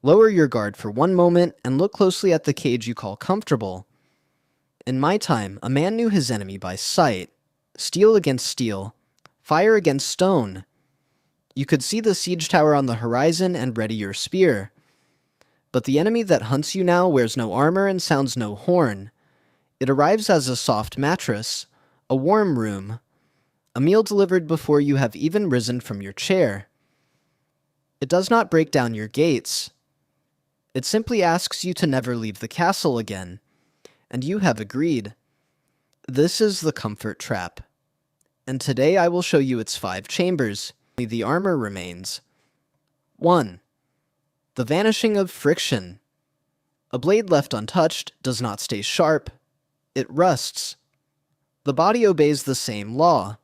Lower your guard for one moment and look closely at the cage you call comfortable. In my time, a man knew his enemy by sight. Steel against steel, fire against stone. You could see the siege tower on the horizon and ready your spear. But the enemy that hunts you now wears no armor and sounds no horn. It arrives as a soft mattress, a warm room, a meal delivered before you have even risen from your chair. It does not break down your gates. It simply asks you to never leave the castle again, and you have agreed. This is the comfort trap, and today I will show you its 5 chambers. Only the armor remains. 1. The vanishing of friction. A blade left untouched does not stay sharp. It rusts. The body obeys the same law.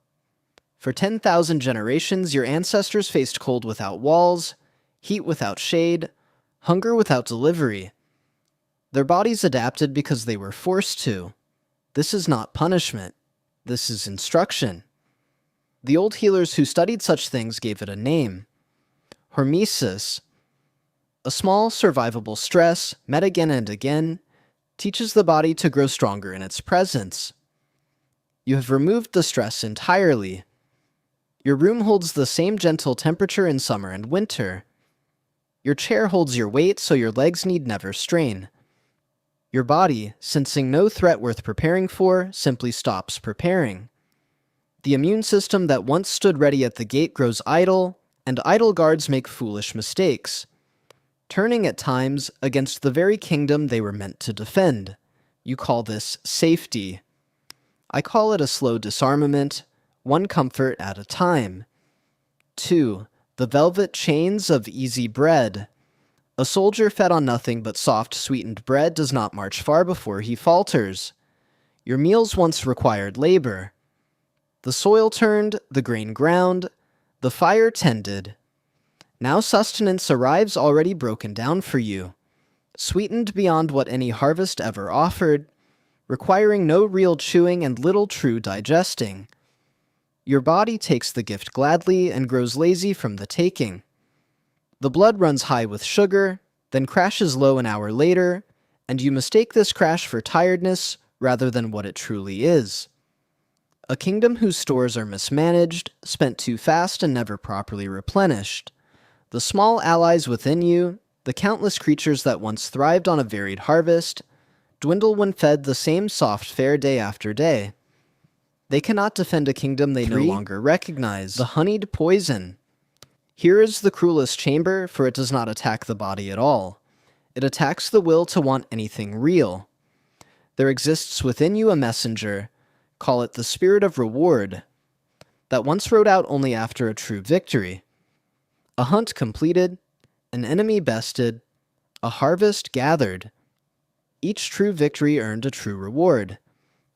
For 10,000 generations, your ancestors faced cold without walls, heat without shade, hunger without delivery. Their bodies adapted because they were forced to. This is not punishment. This is instruction. The old healers who studied such things gave it a name. Hormesis. A small, survivable stress, met again and again, teaches the body to grow stronger in its presence. You have removed the stress entirely. Your room holds the same gentle temperature in summer and winter. Your chair holds your weight so your legs need never strain. Your body, sensing no threat worth preparing for, simply stops preparing. The immune system that once stood ready at the gate grows idle, and idle guards make foolish mistakes, turning at times against the very kingdom they were meant to defend. You call this safety. I call it a slow disarmament, one comfort at a time. 2. The velvet chains of easy bread. A soldier fed on nothing but soft, sweetened bread does not march far before he falters. Your meals once required labor. The soil turned, the grain ground, the fire tended. Now sustenance arrives already broken down for you, sweetened beyond what any harvest ever offered, requiring no real chewing and little true digesting. Your body takes the gift gladly and grows lazy from the taking. The blood runs high with sugar, then crashes low an hour later, and you mistake this crash for tiredness rather than what it truly is. A kingdom whose stores are mismanaged, spent too fast and never properly replenished. The small allies within you, the countless creatures that once thrived on a varied harvest, dwindle when fed the same soft fare day after day. They cannot defend a kingdom they no longer recognize. The honeyed poison. Here is the cruelest chamber, for it does not attack the body at all. It attacks the will to want anything real. There exists within you a messenger, call it the spirit of reward, that once rode out only after a true victory. A hunt completed, an enemy bested, a harvest gathered. Each true victory earned a true reward,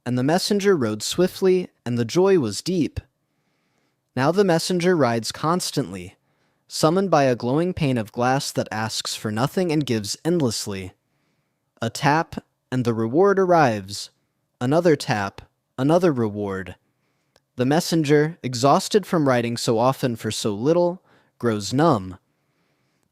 and the messenger rode swiftly, and the joy was deep. Now the messenger rides constantly, summoned by a glowing pane of glass that asks for nothing and gives endlessly. A tap, and the reward arrives. Another tap, another reward. The messenger, exhausted from riding so often for so little, grows numb.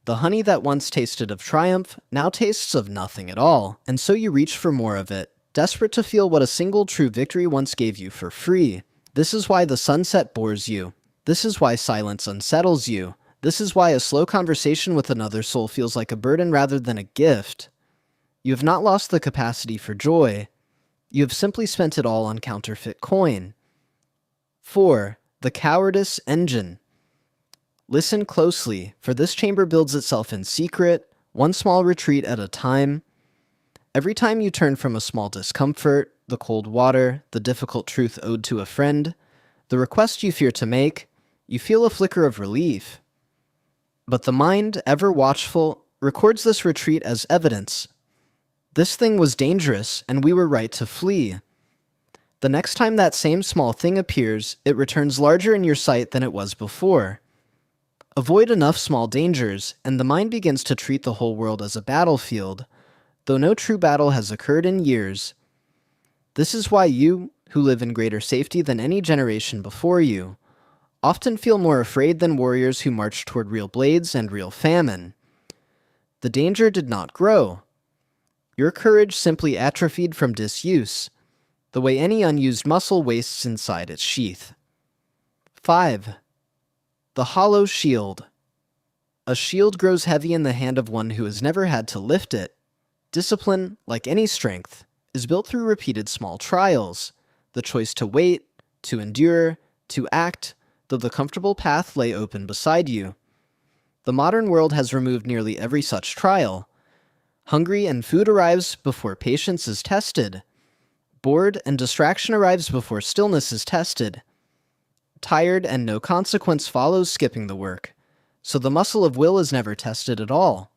The honey that once tasted of triumph now tastes of nothing at all, and so you reach for more of it, desperate to feel what a single true victory once gave you for free. This is why the sunset bores you. This is why silence unsettles you. This is why a slow conversation with another soul feels like a burden rather than a gift. You have not lost the capacity for joy. You have simply spent it all on counterfeit coin. 4. The cowardice engine. Listen closely, for this chamber builds itself in secret, one small retreat at a time. Every time you turn from a small discomfort, the cold water, the difficult truth owed to a friend, the request you fear to make, you feel a flicker of relief. But the mind, ever watchful, records this retreat as evidence. This thing was dangerous, and we were right to flee. The next time that same small thing appears, it returns larger in your sight than it was before. Avoid enough small dangers, and the mind begins to treat the whole world as a battlefield, though no true battle has occurred in years. This is why you, who live in greater safety than any generation before you, often feel more afraid than warriors who march toward real blades and real famine. The danger did not grow. Your courage simply atrophied from disuse, the way any unused muscle wastes inside its sheath. 5. The hollow shield. A shield grows heavy in the hand of one who has never had to lift it. Discipline, like any strength, is built through repeated small trials, the choice to wait, to endure, to act, though the comfortable path lay open beside you. The modern world has removed nearly every such trial. Hungry and food arrives before patience is tested. Bored and distraction arrives before stillness is tested. Tired and no consequence follows skipping the work, so the muscle of will is never tested at all.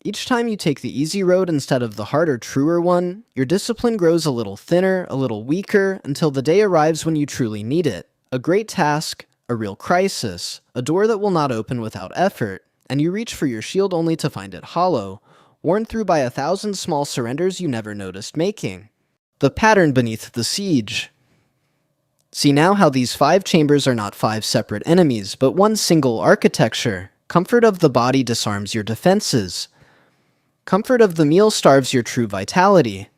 Each time you take the easy road instead of the harder, truer one, your discipline grows a little thinner, a little weaker, until the day arrives when you truly need it. A great task, a real crisis, a door that will not open without effort, and you reach for your shield only to find it hollow, worn through by 1,000 small surrenders you never noticed making. The pattern beneath the siege. See now how these 5 chambers are not 5 separate enemies, but one single architecture. Comfort of the body disarms your defenses. Comfort of the meal starves your true vitality.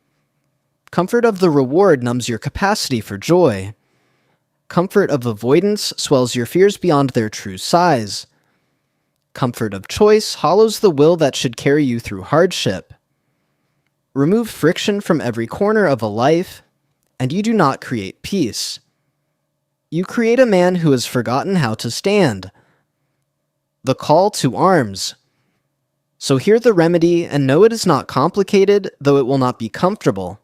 Comfort of the reward numbs your capacity for joy. Comfort of avoidance swells your fears beyond their true size. Comfort of choice hollows the will that should carry you through hardship. Remove friction from every corner of a life, and you do not create peace. You create a man who has forgotten how to stand. The call to arms. So hear the remedy and know it is not complicated, though it will not be comfortable.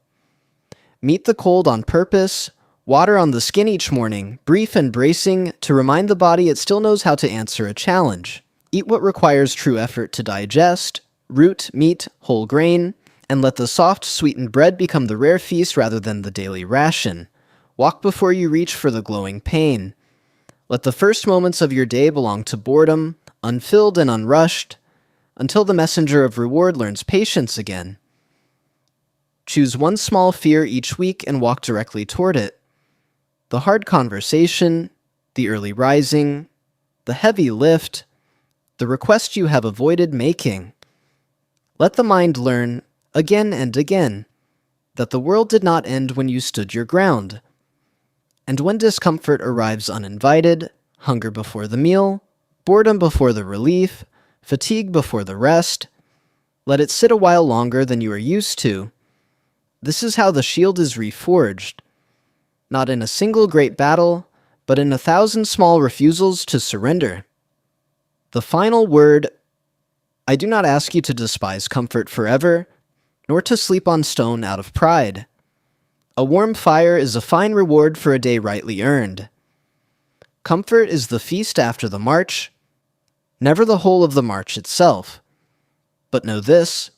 Meet the cold on purpose, water on the skin each morning, brief and bracing, to remind the body it still knows how to answer a challenge. Eat what requires true effort to digest, root, meat, whole grain, and let the soft, sweetened bread become the rare feast rather than the daily ration. Walk before you reach for the glowing pain. Let the first moments of your day belong to boredom, unfilled and unrushed, until the messenger of reward learns patience again. Choose one small fear each week and walk directly toward it. The hard conversation, the early rising, the heavy lift, the request you have avoided making. Let the mind learn, again and again, that the world did not end when you stood your ground. And when discomfort arrives uninvited, hunger before the meal, boredom before the relief, fatigue before the rest, let it sit a while longer than you are used to. This is how the shield is reforged, not in a single great battle, but in 1,000 small refusals to surrender. The final word: I do not ask you to despise comfort forever, nor to sleep on stone out of pride. A warm fire is a fine reward for a day rightly earned. Comfort is the feast after the march, never the whole of the march itself. But know this: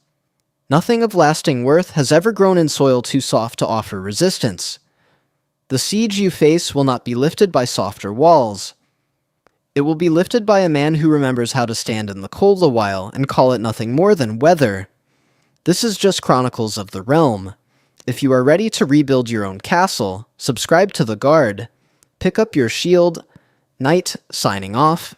nothing of lasting worth has ever grown in soil too soft to offer resistance. The siege you face will not be lifted by softer walls. It will be lifted by a man who remembers how to stand in the cold a while and call it nothing more than weather. This is just Chronicles of the Realm. If you are ready to rebuild your own castle, subscribe to the Guard. Pick up your shield. Knight signing off.